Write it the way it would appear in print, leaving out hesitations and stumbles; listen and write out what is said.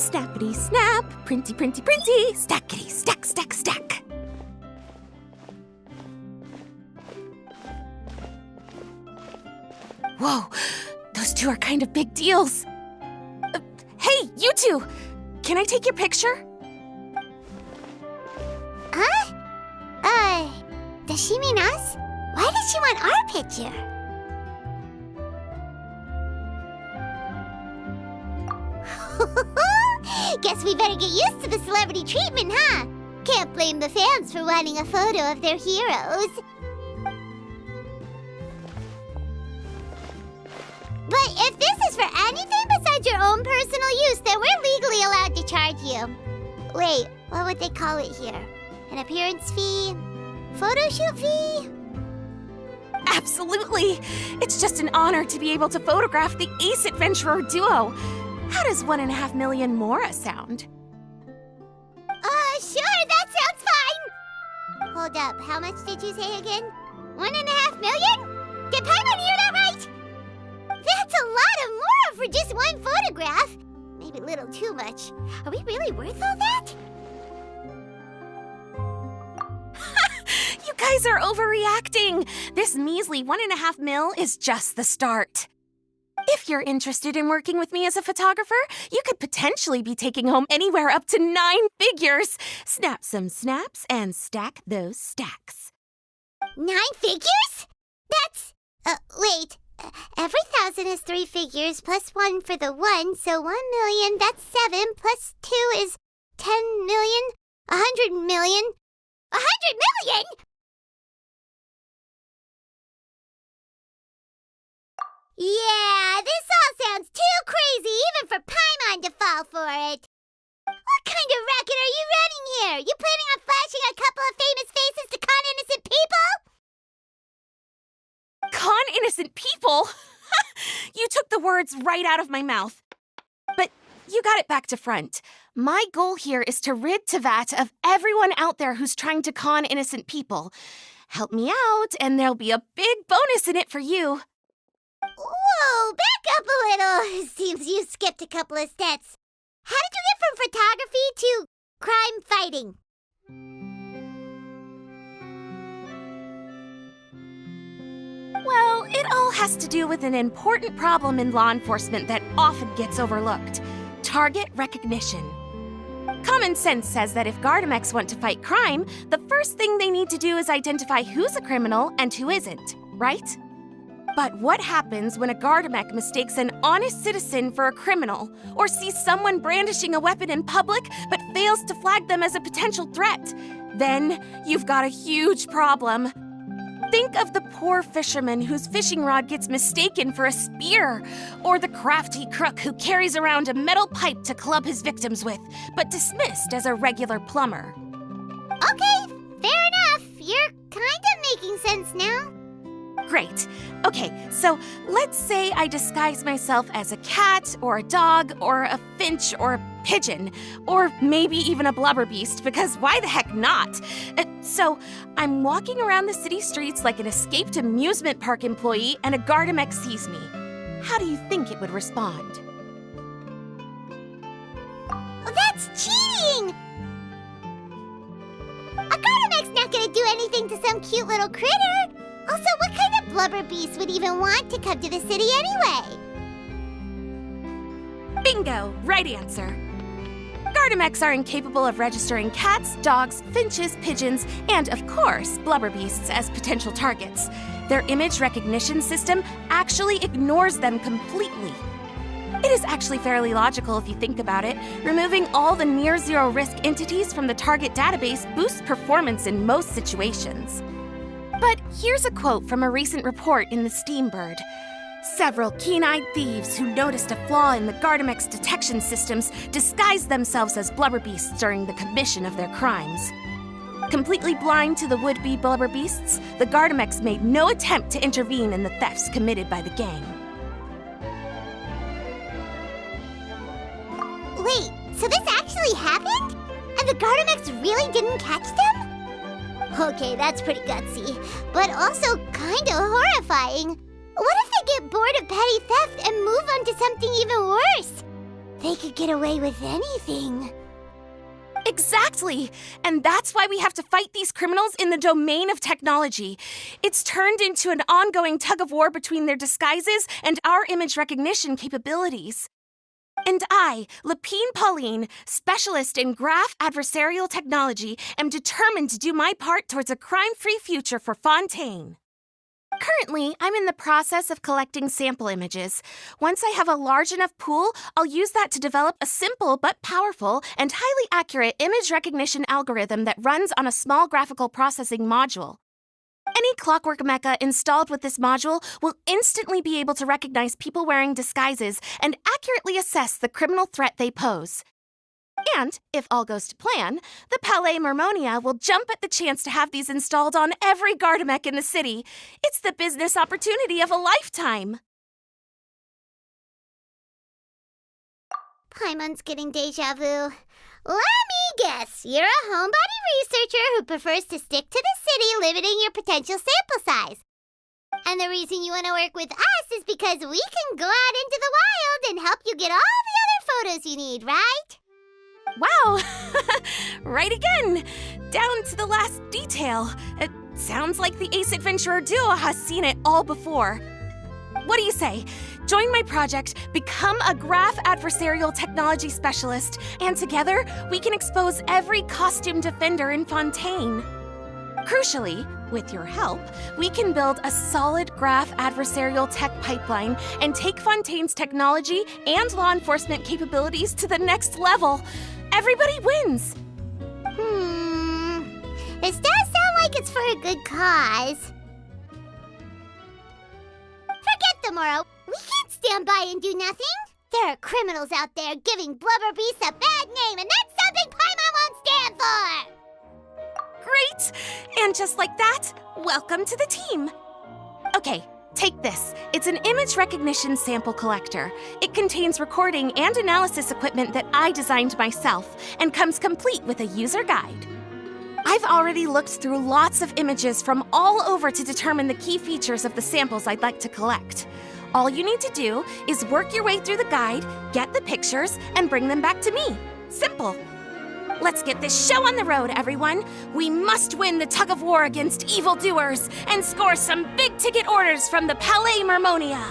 Snappity snap, printy printy printy, stackity stack stack stack. Whoa, those two are kind of big deals. Hey, you two! Can I take your picture? Huh? Does she mean us? Why does she want our picture? Guess we better get used to the celebrity treatment, huh? Can't blame the fans for wanting a photo of their heroes. But if this is for anything besides your own personal use, then we're legally allowed to charge you. Wait, what would they call it here? An appearance fee? Photo shoot fee? Absolutely! It's just an honor to be able to photograph the Ace Adventurer duo. How does 1.5 million more sound? Sure, that sounds fine! Hold up, how much did you say again? 1.5 million? Did Paimon hear that right? That's a lot of more for just one photograph. Maybe a little too much. Are we really worth all that? You guys are overreacting! This measly 1.5 mil is just the start. If you're interested in working with me as a photographer, you could potentially be taking home anywhere up to 9 figures. Snap some snaps and stack those stacks. 9 figures? That's... wait. Every 1,000 is 3 figures, plus 1 for the 1, so 1 million, that's 7, plus 2 is 10 million, 100 million. 100 million?! Yeah, this all sounds too crazy even for Paimon to fall for it. What kind of racket are you running here? You planning on flashing a couple of famous faces to con innocent people? Con innocent people? You took the words right out of my mouth. But you got it back to front. My goal here is to rid Teyvat of everyone out there who's trying to con innocent people. Help me out, and there'll be a big bonus in it for you. Whoa, back up a little. Seems you skipped a couple of steps. How did you get from photography to crime fighting? Well, it all has to do with an important problem in law enforcement that often gets overlooked. Target recognition. Common sense says that if Gardamex want to fight crime, the first thing they need to do is identify who's a criminal and who isn't, right? But what happens when a Gardamex mistakes an honest citizen for a criminal, or sees someone brandishing a weapon in public but fails to flag them as a potential threat? Then you've got a huge problem. Think of the poor fisherman whose fishing rod gets mistaken for a spear, or the crafty crook who carries around a metal pipe to club his victims with, but dismissed as a regular plumber. Okay, fair enough. You're kind of making sense now. Great. Okay, so let's say I disguise myself as a cat, or a dog, or a finch, or a pigeon, or maybe even a blubber beast, because why the heck not? So I'm walking around the city streets like an escaped amusement park employee, and a Gardamex sees me. How do you think it would respond? Oh, that's cheating! A Gardamex's not gonna do anything to some cute little critter. Also, what kind of blubber beast would even want to come to the city anyway? Bingo! Right answer. Gardamex are incapable of registering cats, dogs, finches, pigeons, and, of course, blubber beasts as potential targets. Their image recognition system actually ignores them completely. It is actually fairly logical if you think about it. Removing all the near-zero risk entities from the target database boosts performance in most situations. But here's a quote from a recent report in the Steambird. Several keen-eyed thieves who noticed a flaw in the Gardamex detection systems disguised themselves as blubber beasts during the commission of their crimes. Completely blind to the would-be blubber beasts, the Gardamex made no attempt to intervene in the thefts committed by the gang. Wait, so this actually happened? And the Gardamex really didn't catch them? Okay, that's pretty gutsy, but also kinda horrifying. What if they get bored of petty theft and move on to something even worse? They could get away with anything. Exactly! And that's why we have to fight these criminals in the domain of technology. It's turned into an ongoing tug-of-war between their disguises and our image recognition capabilities. And I, Lapine Pauline, specialist in graph adversarial technology, am determined to do my part towards a crime-free future for Fontaine. Currently, I'm in the process of collecting sample images. Once I have a large enough pool, I'll use that to develop a simple but powerful and highly accurate image recognition algorithm that runs on a small graphical processing module. Any clockwork mecha installed with this module will instantly be able to recognize people wearing disguises and accurately assess the criminal threat they pose. And, if all goes to plan, the Palais Mermonia will jump at the chance to have these installed on every Gardamek in the city. It's the business opportunity of a lifetime. Paimon's getting deja vu. Let me guess, you're a homebody researcher who prefers to stick to the city, limiting your potential sample size. And the reason you want to work with us is because we can go out into the wild and help you get all the other photos you need, right? Wow! Right again! Down to the last detail. It sounds like the Ace Adventurer duo has seen it all before. What do you say? Join my project, become a graph adversarial technology specialist, and together we can expose every costume defender in Fontaine. Crucially, with your help, we can build a solid graph adversarial tech pipeline and take Fontaine's technology and law enforcement capabilities to the next level. Everybody wins! This does sound like it's for a good cause. Forget tomorrow. We can't stand by and do nothing. There are criminals out there giving Blubber Beast a bad name, and that's something Paimon won't stand for! Great! And just like that, welcome to the team. Okay, take this. It's an image recognition sample collector. It contains recording and analysis equipment that I designed myself and comes complete with a user guide. I've already looked through lots of images from all over to determine the key features of the samples I'd like to collect. All you need to do is work your way through the guide, get the pictures, and bring them back to me. Simple. Let's get this show on the road, everyone. We must win the tug-of-war against evildoers and score some big-ticket orders from the Palais Mermonia.